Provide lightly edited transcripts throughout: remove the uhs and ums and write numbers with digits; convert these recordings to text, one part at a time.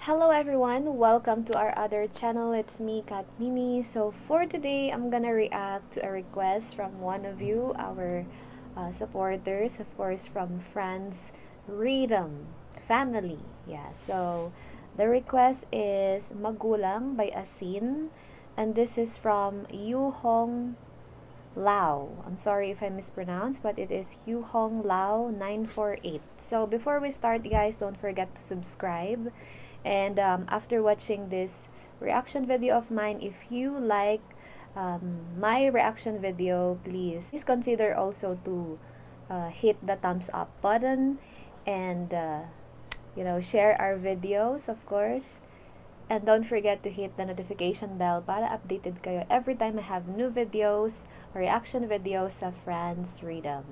Hello everyone, welcome to our other channel. It's me, Kat Mimi. So for today, I'm gonna react to a request from one of you, our supporters, of course, from France Freedom Family. Yeah, so the request is Magulang by Asin, and this is from Yu Hong Lao. I'm sorry if I mispronounced, but it is Yu Hong Lao 948. So before we start, guys, don't forget to subscribe. And after watching this reaction video of mine, if you like my reaction video, please consider also to hit the thumbs up button and share our videos, of course. And don't forget to hit the notification bell para updated kayo every time I have new videos or reaction videos sa France Freedom.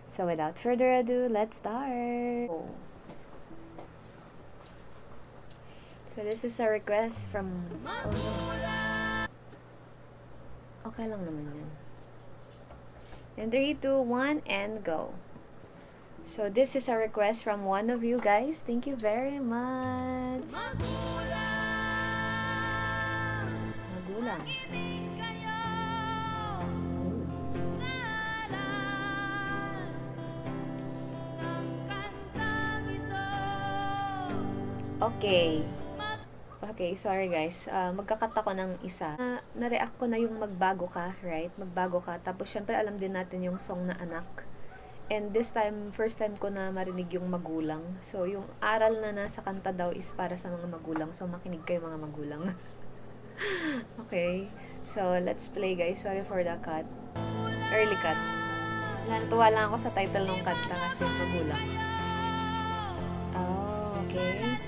So without further ado, let's start! So this is a request from... Oh no. Okay lang naman yan. And 3, 2, 1, and go. So this is a request from one of you guys. Thank you very much. Magulang. Okay. Okay, sorry guys. Magkakat ako ng isa. Na-react ko na yung Magbago Ka, right? Magbago Ka. Tapos syempre alam din natin yung song na Anak. And this time, first time ko na marinig yung magulang. So, yung aral na nasa kanta daw is para sa mga magulang. So, makinig kayo mga magulang. Okay. So, let's play guys. Sorry for the cut. Early cut. Natuwa lang ako sa title ng kanta kasi magulang. Oh, okay.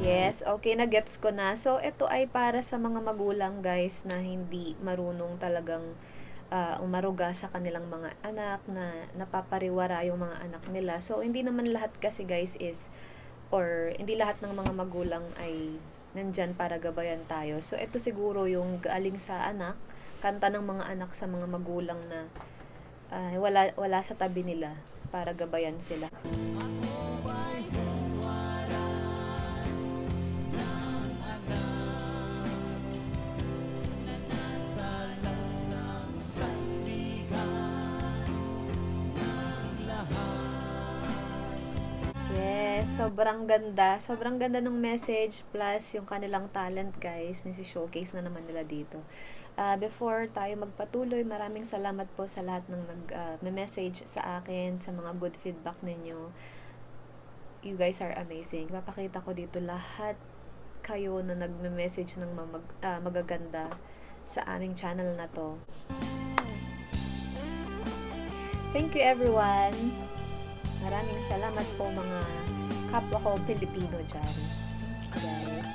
Yes, okay, na-gets ko na. So, ito ay para sa mga magulang, guys, na hindi marunong talagang umaruga sa kanilang mga anak, na napapariwara yung mga anak nila. So, hindi naman lahat kasi, guys, or hindi lahat ng mga magulang ay nandyan para gabayan tayo. So, ito siguro yung galing sa anak, kanta ng mga anak sa mga magulang na wala sa tabi nila para gabayan sila. Sobrang ganda. Sobrang ganda ng message plus yung kanilang talent, guys. Nisi-showcase na naman nila dito. Before tayo magpatuloy, maraming salamat po sa lahat ng nag-message sa akin, sa mga good feedback ninyo. You guys are amazing. Papakita ko dito lahat kayo na nagme-message ng magaganda sa aming channel na to. Thank you everyone. Maraming salamat po mga kapwa ko Pilipino dyan. Thank you guys.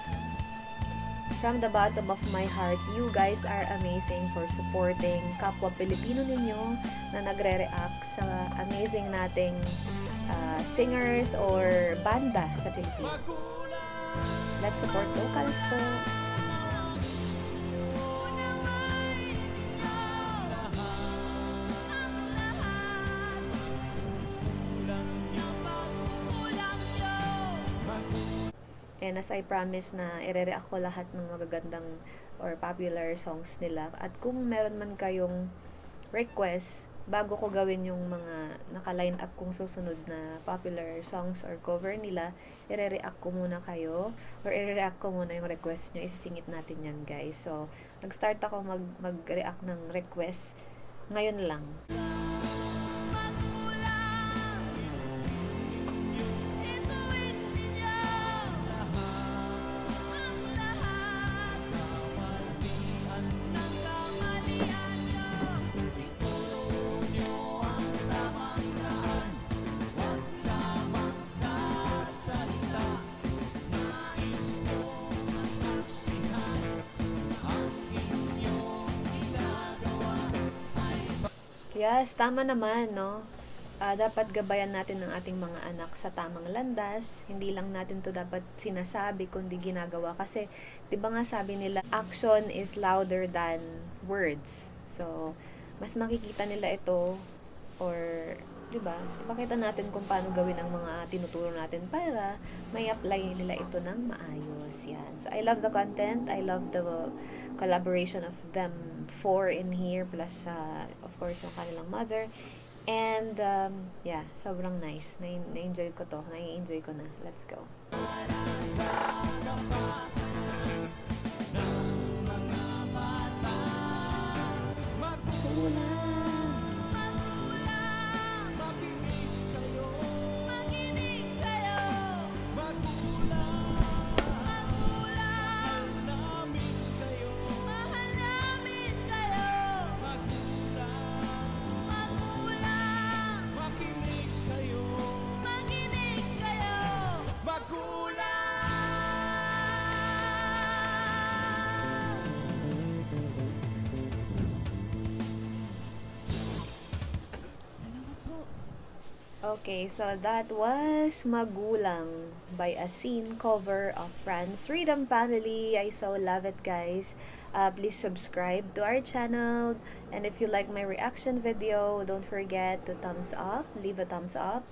From the bottom of my heart, you guys are amazing for supporting kapwa Pilipino ninyo na nagre-react sa amazing nating singers or banda sa Pilipinas. Let's support locals po. And as I promise na ire-react ko lahat ng magagandang or popular songs nila. At kung meron man kayong request, bago ko gawin yung mga naka-line up kong susunod na popular songs or cover nila, ire-react ko muna kayo or ire-react ko muna yung request nyo. Isisingit natin yan, guys. So, nag-start ako mag-react ng request ngayon lang. Yes, tama naman, no? Dapat gabayan natin ng ating mga anak sa tamang landas. Hindi lang natin to dapat sinasabi, kundi ginagawa. Kasi, di ba nga sabi nila, action is louder than words. So, mas makikita nila ito or, di ba, ipakita natin kung paano gawin ang mga tinuturo natin para may apply nila ito ng maayos. Yan. So, I love the content. I love the collaboration of them four in here plus, of course, yung kanilang mother. And, yeah, sobrang nice. Na-enjoy ko to. Na-enjoy ko na. Let's go. Okay, so that was Magulang by a scene cover of Franz Freedom Family. I so love it, guys. Please subscribe to our channel. And if you like my reaction video, don't forget to thumbs up, leave a thumbs up.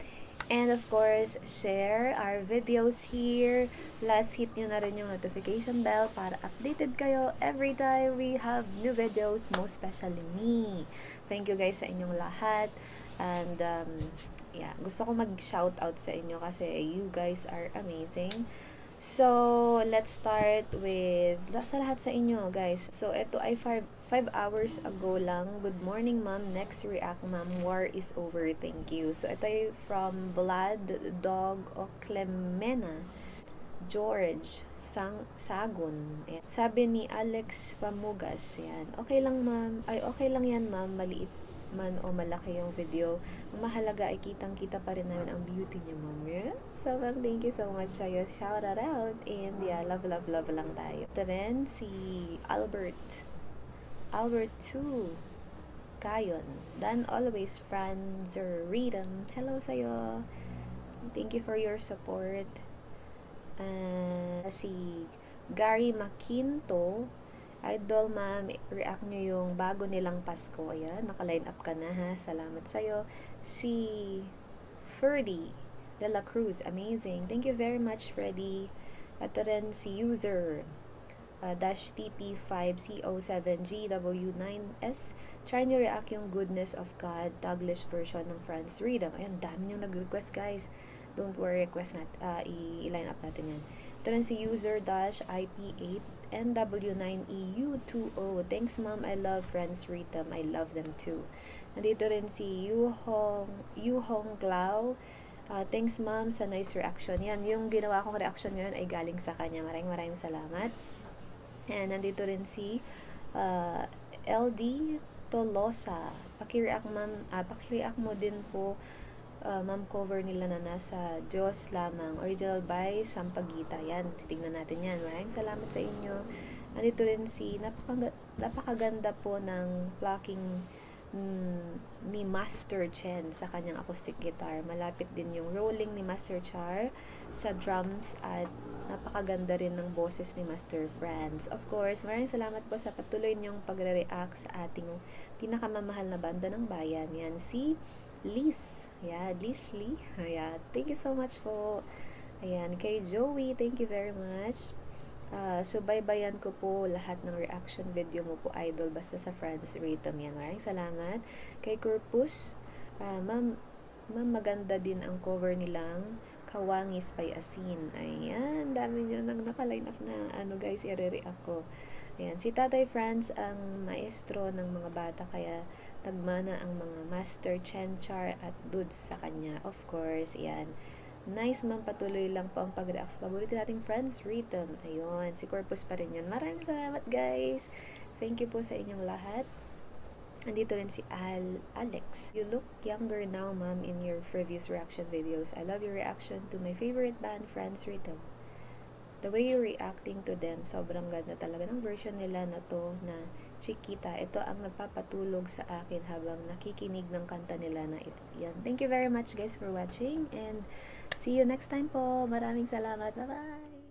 And of course, share our videos here. Plus, hit nyo na rin yung notification bell para updated kayo every time we have new videos, most especially me. Thank you guys sa inyong lahat. And, yeah, gusto ko mag-shout out sa inyo kasi you guys are amazing. So, let's start with sa lahat sa inyo, guys. So, ito ay 5 hours ago lang. Good morning, ma'am. Next react, ma'am. War is over. Thank you. So, ito ay from Vlad Dog o Clemena George Sagon. Ayan. Sabi ni Alex Pamugas, yan. Okay lang, ma'am. Ay, okay lang yan, ma'am. Maliit man o malaki yung video. Ang mahalaga ay kitang-kita pa rin namin ang beauty niya, ma'am. Yeah? So, ma'am, thank you so much sa'yo. Shout out. And yeah, love lang tayo. Ito rin si Albert 2 Kayon. Dan always Franzer Rhythm. Hello sa'yo. Thank you for your support. Si Gary Makinto. Idol, ma'am, react nyo yung bago nilang Pasko. Ayan, naka-line up ka na, ha. Salamat sa'yo. Si Ferdy de la Cruz. Amazing. Thank you very much, Freddy. At rin si user dash TP5CO7GW9S. Try nyo react yung Goodness of God Taglish version ng Franz Freedom. Ayan, dami nyo nag-request, guys. Don't worry, request i-line up natin yan. Ito rin si user dash IP8 NW9EU20. Thanks, ma'am. I love Franz Rhythm. I love them too. Nandito rin si Yuhong Glau. Thanks, ma'am, sa nice reaction. Yan, yung ginawa kong reaction ngayon ay galing sa kanya. Maraming salamat. And nandito rin si LD Tolosa. Paki-react, ma'am. Paki-react mo din po, ma'am, cover nila na nasa Diyos lamang. Original by Sampaguita. Yan, titignan natin yan. Maraming salamat sa inyo. Nandito rin si napakaganda po ng plucking ni Master Chen sa kanyang acoustic guitar. Malapit din yung rolling ni Master Char sa drums at napakaganda rin ng boses ni Master Franz. Of course, maraming salamat po sa patuloy niyong pagre-react sa ating pinakamamahal na banda ng bayan. Yan, si Liz. Yeah, Liz Lee. Yeah, thank you so much po. Ayan, kay Joey, thank you very much. Subaybayan ko po lahat ng reaction video mo po, idol, basta sa Franz Rhythm yan. Maraming salamat. Kay Corpus, ma'am, maganda din ang cover nilang Kawangis by Asin. Ayan, dami nyo naka-line up na guys, i-react ko. Ayan, si Tatay Franz ang maestro ng mga bata, kaya nagmana ang mga Master Chen, Char at Dudes sa kanya. Of course, yan. Nice, ma'am, patuloy lang po ang pag-react sa paborito nating Franz Rhythm. Ayun, si Corpus pa rin yan. Maraming salamat, guys. Thank you po sa inyong lahat. Nandito rin si Alex. You look younger now, ma'am, in your previous reaction videos. I love your reaction to my favorite band, Franz Rhythm. The way you're reacting to them, sobrang ganda talaga ng version nila na to na Chiquita. Ito ang nagpapatulog sa akin habang nakikinig ng kanta nila na ito. Yan. Thank you very much guys for watching and see you next time po. Maraming salamat. Bye-bye!